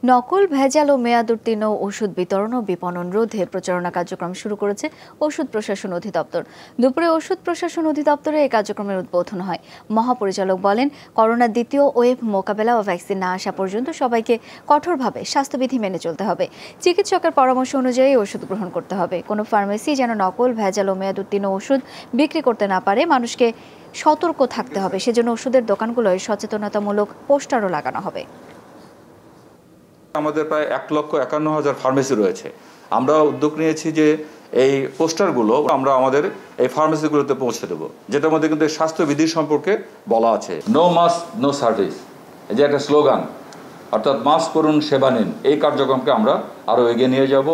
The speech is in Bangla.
নকল, ভেজাল ও মেয়াদোত্তীর্ণ ওষুধ বিতরণ ও বিপণন রোধে প্রচারণা কার্যক্রম শুরু করেছে ওষুধ প্রশাসন অধিদপ্তর। দুপুরে ওষুধ প্রশাসন অধিদপ্তরে এই কার্যক্রমের উদ্বোধন হয়। মহাপরিচালক বলেন, করোনার দ্বিতীয় ওয়েভ মোকাবেলা ও ভ্যাকসিন না আসা পর্যন্ত সবাইকে কঠোরভাবে স্বাস্থ্যবিধি মেনে চলতে হবে। চিকিৎসকের পরামর্শ অনুযায়ী ওষুধ গ্রহণ করতে হবে। কোনো ফার্মেসি যেন নকল, ভেজাল ও মেয়াদোত্তীর্ণ ওষুধ বিক্রি করতে না পারে, মানুষকে সতর্ক থাকতে হবে। সেজন্য ওষুধের দোকানগুলোয় সচেতনতামূলক পোস্টারও লাগানো হবে। আমাদের প্রায় 1,51,000 ফার্মেসি রয়েছে। আমরা উদ্যোগ নিয়েছি যে এই পোস্টারগুলো আমরা আমাদের এই ফার্মেসিগুলোতে পৌঁছে দেবো, যেটার মধ্যে কিন্তু স্বাস্থ্যবিধি সম্পর্কে বলা আছে। নো মাস্ক নো সার্ভিস, এই যে একটা স্লোগান, অর্থাৎ মাস্ক করুন সেবা নিন, এই কার্যক্রমকে আমরা আরও এগিয়ে নিয়ে যাব।